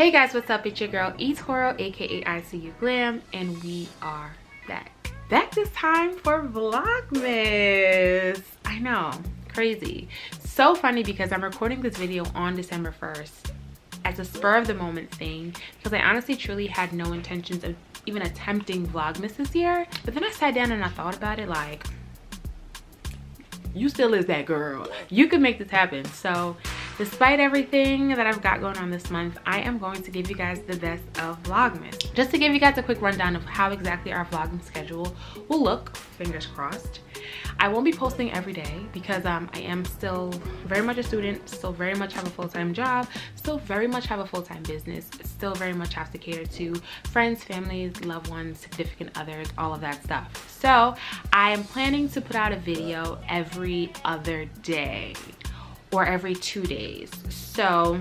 Hey guys, what's up? It's your girl eToro, aka ICU Glam, and we are back this time for Vlogmas. I know, crazy. So funny because I'm recording this video on December 1st as a spur of the moment thing, because I honestly truly had no intentions of even attempting Vlogmas this year. But then I sat down and I thought about it, like, you still is that girl. You can make this happen. So despite everything that I've got going on this month, I am going to give you guys the best of Vlogmas. Just to give you guys a quick rundown of how exactly our Vlogmas schedule will look, fingers crossed. I won't be posting every day because I am still very much a student, still very much have a full-time job, still very much have a full-time business, still very much have to cater to friends, families, loved ones, significant others, all of that stuff. So I am planning to put out a video every other day or every 2 days. So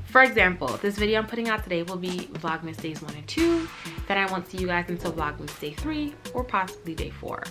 for example, this video I'm putting out today will be Vlogmas days 1 and 2. Then I won't see you guys until Vlogmas day 3 or possibly day 4.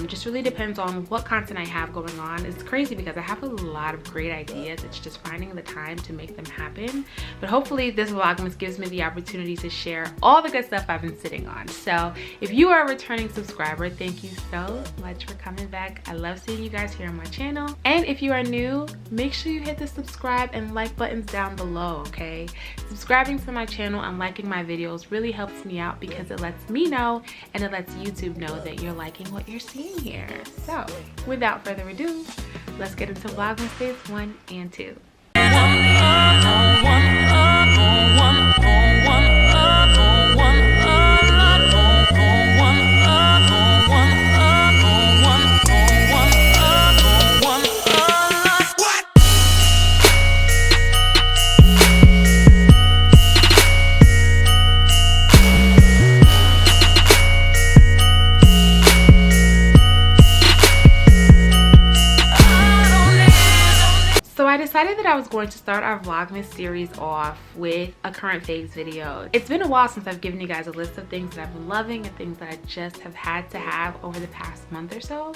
Just really depends on what content I have going on. It's crazy because I have a lot of great ideas. It's just finding the time to make them happen. But hopefully this Vlogmas gives me the opportunity to share all the good stuff I've been sitting on. So if you are a returning subscriber, thank you so much for coming back. I love seeing you guys here on my channel. And if you are new, make sure you hit the subscribe and like buttons down below, okay? Subscribing to my channel and liking my videos really helps me out because it lets me know and it lets YouTube know that you're liking what you're seeing here. So without further ado, let's get into Vlogmas days 1 and 2. I decided that I was going to start our Vlogmas series off with a current faves video. It's been a while since I've given you guys a list of things that I've been loving and things that I just have had to have over the past month or so.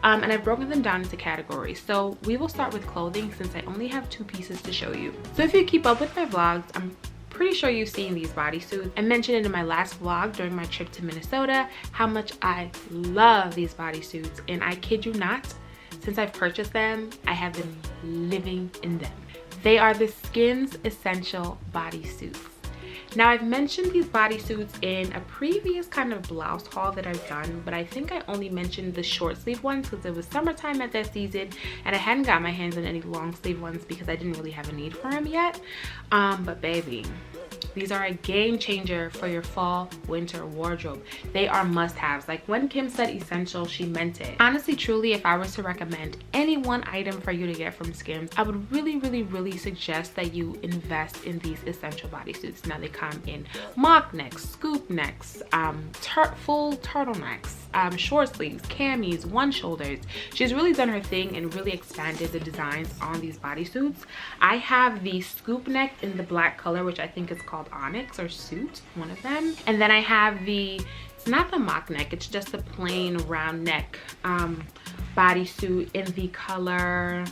And I've broken them down into categories. So we will start with clothing since I only have 2 pieces to show you. So if you keep up with my vlogs, I'm pretty sure you've seen these bodysuits. I mentioned it in my last vlog during my trip to Minnesota how much I love these bodysuits, and I kid you not, since I've purchased them, I have been living in them. They are the SKIMS Essential Bodysuits. Now, I've mentioned these bodysuits in a previous kind of blouse haul that I've done, but I think I only mentioned the short sleeve ones because it was summertime at that season and I hadn't got my hands on any long sleeve ones because I didn't really have a need for them yet. But baby, these are a game changer for your fall winter wardrobe. They are must-haves. Like when Kim said essential, she meant it. Honestly, truly, if I was to recommend any one item for you to get from SKIMS, I would really suggest that you invest in these essential bodysuits. Now they come in mock necks, scoop necks, full turtlenecks, short sleeves, camis, one shoulders. She's really done her thing and really expanded the designs on these bodysuits. I have the scoop neck in the black color, which I think is called Onyx or Suit, one of them. And then I have the, it's not the mock neck, it's just a plain round neck bodysuit in the color,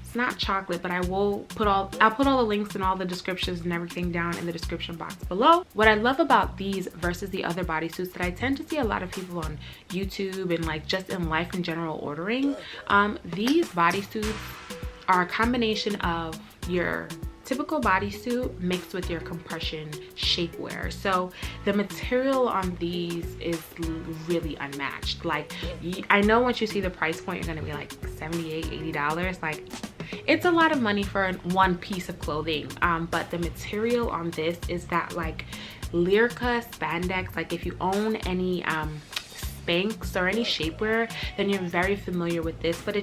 it's not chocolate, but I'll put all the links and all the descriptions and everything down in the description box below. What I love about these versus the other bodysuits that I tend to see a lot of people on YouTube and like just in life in general ordering, these bodysuits are a combination of your typical bodysuit mixed with your compression shapewear. So the material on these is really unmatched. Like, I know once you see the price point, you're gonna be like $78, $80. Like, it's a lot of money for one piece of clothing. But the material on this is that like Lyrica spandex. Like if you own any Spanx or any shapewear, then you're very familiar with this, but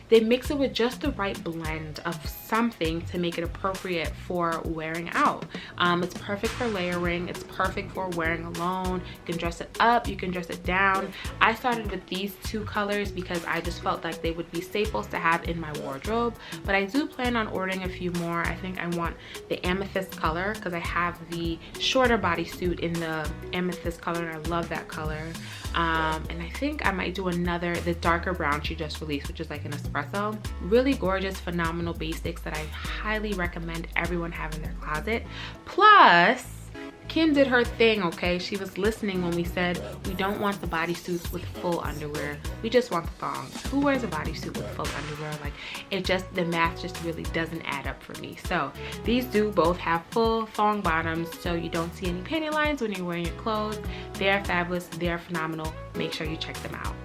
they mix it with just the right blend of something to make it appropriate for wearing out. It's perfect for layering, it's perfect for wearing alone. You can dress it up, you can dress it down. I started with these 2 colors because I just felt like they would be staples to have in my wardrobe, but I do plan on ordering a few more. I think I want the amethyst color because I have the shorter bodysuit in the amethyst color and I love that color. And I think I might do the darker brown she just released, which is like an espresso. Really gorgeous, phenomenal basics that I highly recommend everyone have in their closet. Plus, Kim did her thing, okay? She was listening when we said we don't want the bodysuits with full underwear. We just want the thongs. Who wears a bodysuit with full underwear? Like, the math just really doesn't add up for me. So these do both have full thong bottoms, so you don't see any panty lines when you're wearing your clothes. They're fabulous, they're phenomenal. Make sure you check them out.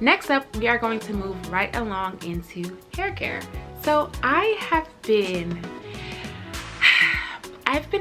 Next up, we are going to move right along into hair care. So I've been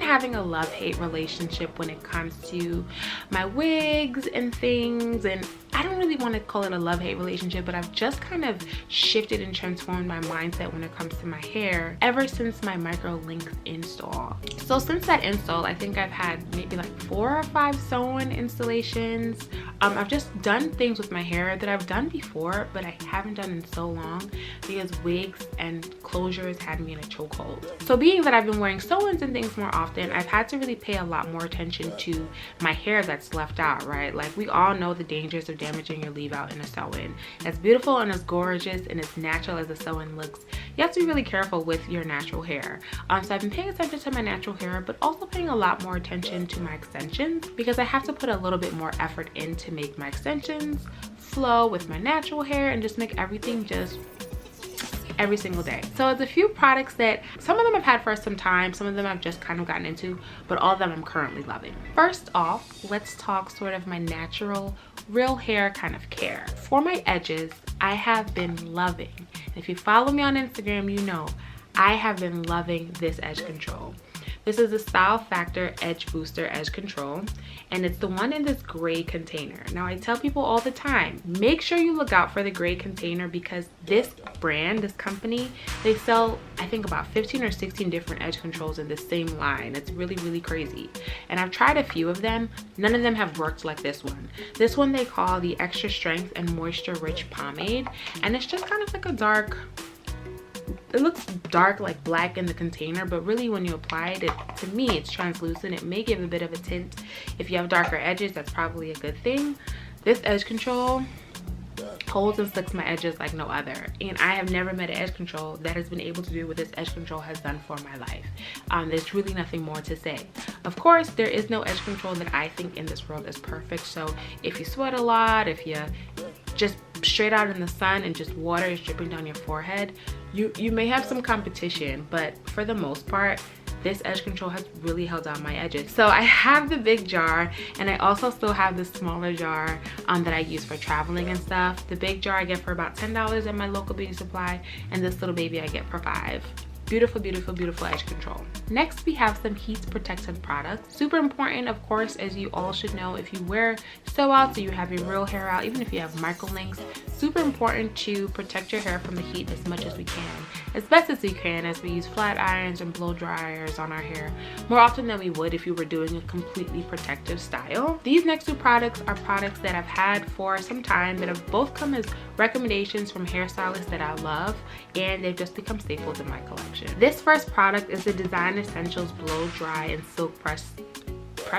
having a love-hate relationship when it comes to my wigs and things, and I don't really want to call it a love-hate relationship, but I've just kind of shifted and transformed my mindset when it comes to my hair ever since my micro length install. So since that install, I think I've had maybe like 4 or 5 sew-in installations. I've just done things with my hair that I've done before, but I haven't done in so long because wigs and closures had me in a chokehold. So being that I've been wearing sew-ins and things more often, I've had to really pay a lot more attention to my hair that's left out, right? Like, we all know the dangers of damaging your leave out in a sew-in. As beautiful and as gorgeous and as natural as a sew-in looks, you have to be really careful with your natural hair. So I've been paying attention to my natural hair, but also paying a lot more attention to my extensions because I have to put a little bit more effort in to make my extensions flow with my natural hair and just make everything just every single day. So it's a few products that some of them I've had for some time, some of them I've just kind of gotten into, but all of them I'm currently loving. First off, let's talk sort of my natural, real hair kind of care. For my edges, I have been loving, if you follow me on Instagram, you know I have been loving this edge control. This is the Style Factor Edge Booster Edge Control, and it's the one in this gray container. Now, I tell people all the time, make sure you look out for the gray container because this brand, this company, they sell, I think, about 15 or 16 different edge controls in the same line. It's really, really crazy. And I've tried a few of them. None of them have worked like this one. This one they call the Extra Strength and Moisture Rich Pomade, and it's just kind of like a dark, it looks dark like black in the container, but really when you apply it, to me it's translucent. It may give a bit of a tint. If you have darker edges, that's probably a good thing. This edge control holds and slicks my edges like no other, and I have never met an edge control that has been able to do what this edge control has done for my life. There's really nothing more to say. Of course, there is no edge control that I think in this world is perfect, so if you sweat a lot, if you just straight out in the sun and just water is dripping down your forehead, you may have some competition, but for the most part, this edge control has really held down my edges. So I have the big jar, and I also still have this smaller jar that I use for traveling and stuff. The big jar I get for about $10 at my local beauty supply, and this little baby I get for $5. Beautiful, beautiful, beautiful edge control. Next, we have some heat protectant products. Super important, of course, as you all should know, if you wear sew outs or you have your real hair out, even if you have micro lengths, super important to protect your hair from the heat as much as we can, as best as we can, as we use flat irons and blow dryers on our hair more often than we would if you were doing a completely protective style. These next 2 products are products that I've had for some time that have both come as recommendations from hairstylists that I love, and they've just become staples in my collection. This first product is the Design Essentials Blow Dry and Silk Prep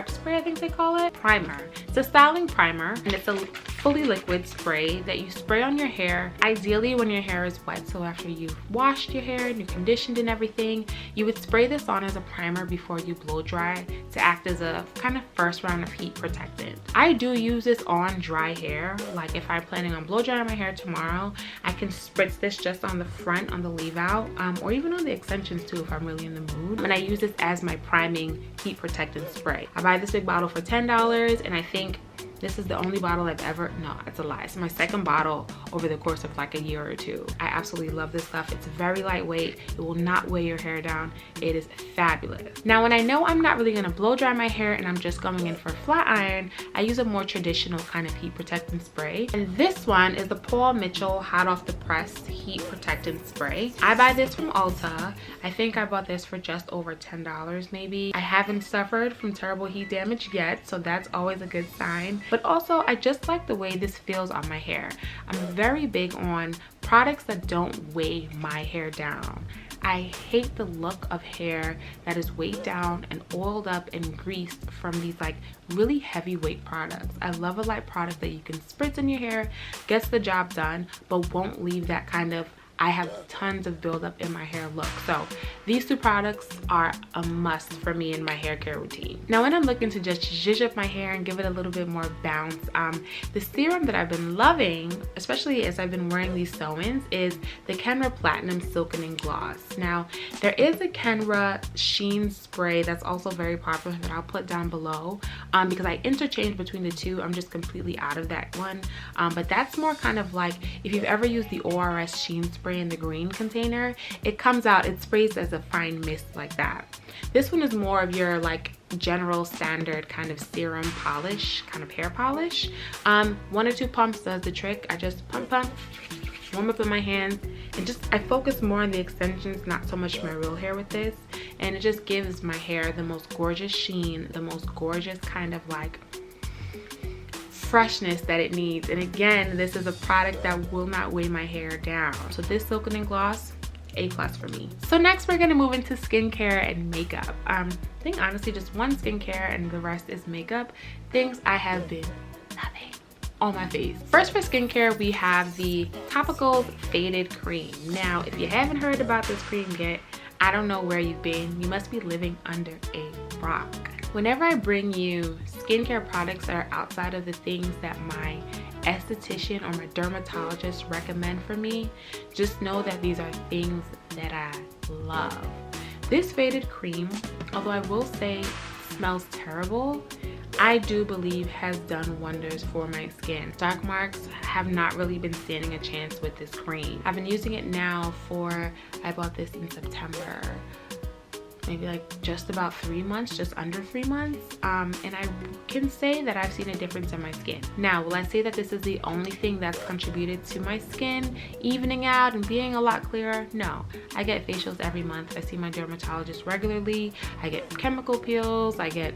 Spray, I think they call it, primer. It's a styling primer, and it's a fully liquid spray that you spray on your hair, ideally when your hair is wet. So after you've washed your hair and you conditioned and everything, you would spray this on as a primer before you blow dry to act as a kind of first round of heat protectant. I do use this on dry hair. Like if I'm planning on blow drying my hair tomorrow, I can spritz this just on the front, on the leave out, or even on the extensions too if I'm really in the mood. And I use this as my priming heat protectant spray. I buy this big bottle for $10, and I think this is the only bottle I've ever, no, it's a lie. It's my second bottle over the course of like a year or 2. I absolutely love this stuff. It's very lightweight. It will not weigh your hair down. It is fabulous. Now, when I know I'm not really gonna blow dry my hair and I'm just going in for flat iron, I use a more traditional kind of heat protectant spray. And this one is the Paul Mitchell Hot Off the Press Heat Protectant Spray. I buy this from Ulta. I think I bought this for just over $10 maybe. I haven't suffered from terrible heat damage yet, so that's always a good sign. But also, I just like the way this feels on my hair. I'm very big on products that don't weigh my hair down. I hate the look of hair that is weighed down and oiled up and greased from these like really heavyweight products. I love a light product that you can spritz in your hair, gets the job done, but won't leave that kind of I have tons of buildup in my hair look. So these two products are a must for me in my hair care routine. Now when I'm looking to just zhuzh up my hair and give it a little bit more bounce, the serum that I've been loving, especially as I've been wearing these sew-ins, is the Kenra Platinum Silkening Gloss. Now there is a Kenra Sheen spray that's also very popular that I'll put down below because I interchange between the two. I'm just completely out of that one. But that's more kind of like if you've ever used the ORS Sheen spray in the green container, it comes out, it sprays as a fine mist like that. This one is more of your like general standard kind of serum polish, kind of hair polish. 1 or 2 pumps does the trick. I just pump, warm up in my hands, and just I focus more on the extensions, not so much my real hair with this, and it just gives my hair the most gorgeous sheen, the most gorgeous kind of like freshness that it needs. And again, this is a product that will not weigh my hair down. So this Silkening Gloss, A+ for me. So next we're gonna move into skincare and makeup. I think honestly just one skincare and the rest is makeup. Things I have been loving on my face. First for skincare, we have the Topicals Faded Cream. Now, if you haven't heard about this cream yet, I don't know where you've been. You must be living under a rock. Whenever I bring you skincare products that are outside of the things that my esthetician or my dermatologist recommend for me, just know that these are things that I love. This faded cream, although I will say smells terrible, I do believe has done wonders for my skin. Dark marks have not really been standing a chance with this cream. I've been using it now for, I bought this in September, maybe like just about 3 months, just under 3 months, and I can say that I've seen a difference in my skin. Now, will I say that this is the only thing that's contributed to my skin evening out and being a lot clearer? No. I get facials every month. I see my dermatologist regularly. I get chemical peels, I get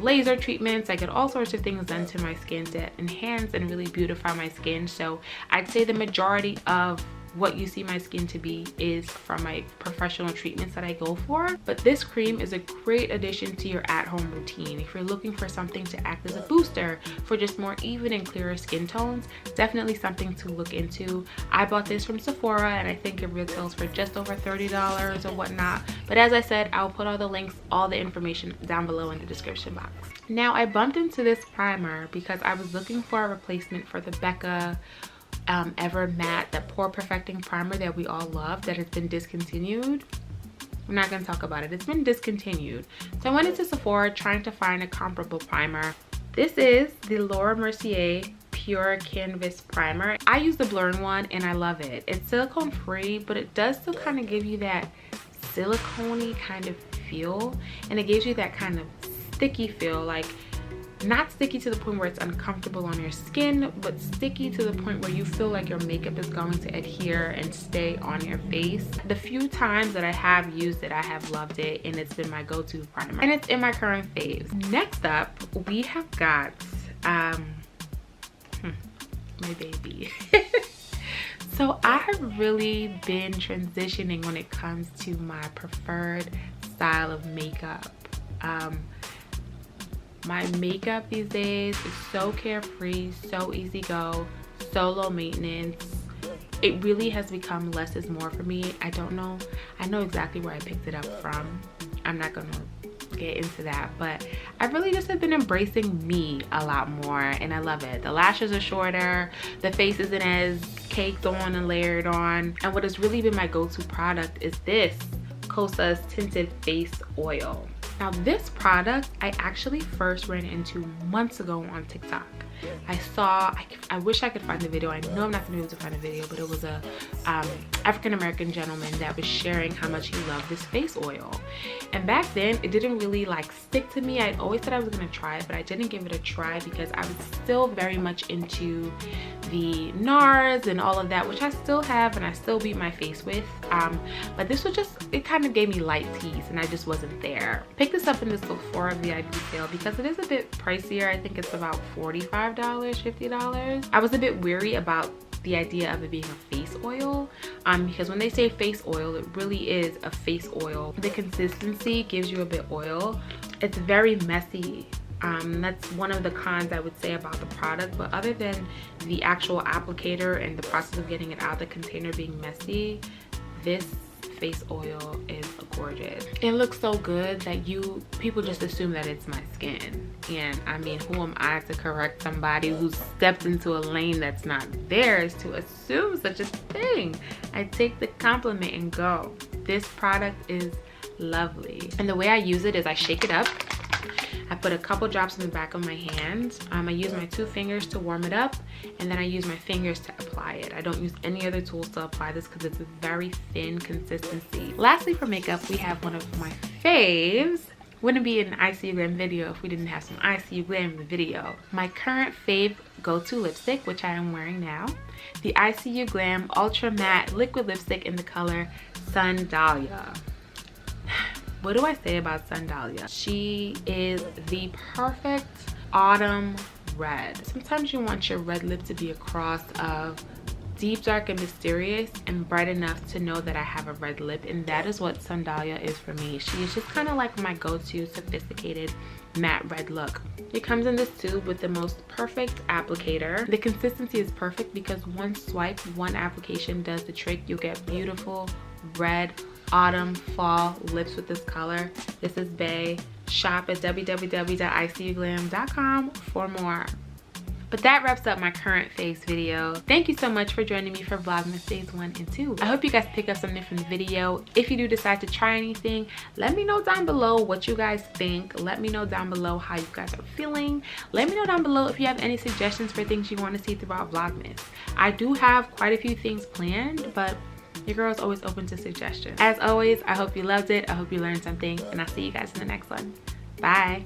laser treatments, I get all sorts of things done to my skin to enhance and really beautify my skin. So I'd say the majority of what you see my skin to be is from my professional treatments that I go for. But this cream is a great addition to your at-home routine. If you're looking for something to act as a booster for just more even and clearer skin tones, definitely something to look into. I bought this from Sephora and I think it retails for just over $30 or whatnot. But as I said, I'll put all the links, all the information down below in the description box. Now, I bumped into this primer because I was looking for a replacement for the Becca Ever Matte, that pore perfecting primer that we all love that has been discontinued. I'm not going to talk about it. It's been discontinued. So I went into Sephora trying to find a comparable primer. This is the Laura Mercier Pure Canvas Primer. I use the blurred one and I love it. It's silicone free, but it does still kind of give you that silicone-y kind of feel, and it gives you that kind of sticky feel, like not sticky to the point where it's uncomfortable on your skin, but sticky to the point where you feel like your makeup is going to adhere and stay on your face. The few times that I have used it, I have loved it, and it's been my go-to primer, and it's in my current faves. Next up, we have got my baby. So I've really been transitioning when it comes to my preferred style of makeup. My makeup these days is so carefree, so easy go, so low maintenance. It really has become less is more for me. I don't know. I know exactly where I picked it up from. I'm not gonna get into that, but I really just have been embracing me a lot more, and I love it. The lashes are shorter, the face isn't as caked on and layered on, and what has really been my go-to product is this Kosas Tinted Face Oil. Now this product I actually first ran into months ago on TikTok. I wish I could find the video. I know I'm not gonna be able to find the video, but it was a African-American gentleman that was sharing how much he loved this face oil. And back then it didn't really like stick to me. I always said I was gonna try it, but I didn't give it a try because I was still very much into the NARS and all of that, which I still have and I still beat my face with. But this was just, it kind of gave me light tease and I just wasn't there. Picked this up in this Sephora VIP sale because it is a bit pricier. I think it's about $45, $50. I was a bit weary about the idea of it being a face face oil, because when they say face oil, it really is a face oil. The consistency gives you a bit oil. It's very messy. That's one of the cons I would say about the product, but other than the actual applicator and the process of getting it out of the container being messy, this face oil is gorgeous. It looks so good that people just assume that it's my skin, and I mean, who am I to correct somebody who stepped into a lane that's not theirs to assume such a thing? I take the compliment and go. This product is lovely, and the way I use it is I shake it up. I put a couple drops in the back of my hand. I use my 2 fingers to warm it up, and then I use my fingers to apply it. I don't use any other tools to apply this because it's a very thin consistency. Lastly, for makeup, we have one of my faves. Wouldn't be an ICU Glam video if we didn't have some ICU Glam in the video. My current fave go-to lipstick, which I am wearing now. The ICU Glam Ultra Matte Liquid Lipstick in the color Sun Dahlia. What do I say about Sun Dahlia? She is the perfect autumn red. Sometimes you want your red lip to be a cross of deep, dark, and mysterious, and bright enough to know that I have a red lip, and that is what Sun Dahlia is for me. She is just kind of like my go-to sophisticated matte red look. It comes in this tube with the most perfect applicator. The consistency is perfect because one swipe, one application does the trick. You'll get beautiful red autumn fall lips with this color. This is Bae. Shop at www.icuglam.com for more. But that wraps up my current face video. Thank you so much for joining me for Vlogmas days 1 and 2. I hope you guys pick up something from the video. If you do decide to try anything, let me know down below what you guys think. Let me know down below how you guys are feeling. Let me know down below if you have any suggestions for things you want to see throughout Vlogmas. I do have quite a few things planned, but your girl is always open to suggestions. As always, I hope you loved it. I hope you learned something, and I'll see you guys in the next one. Bye.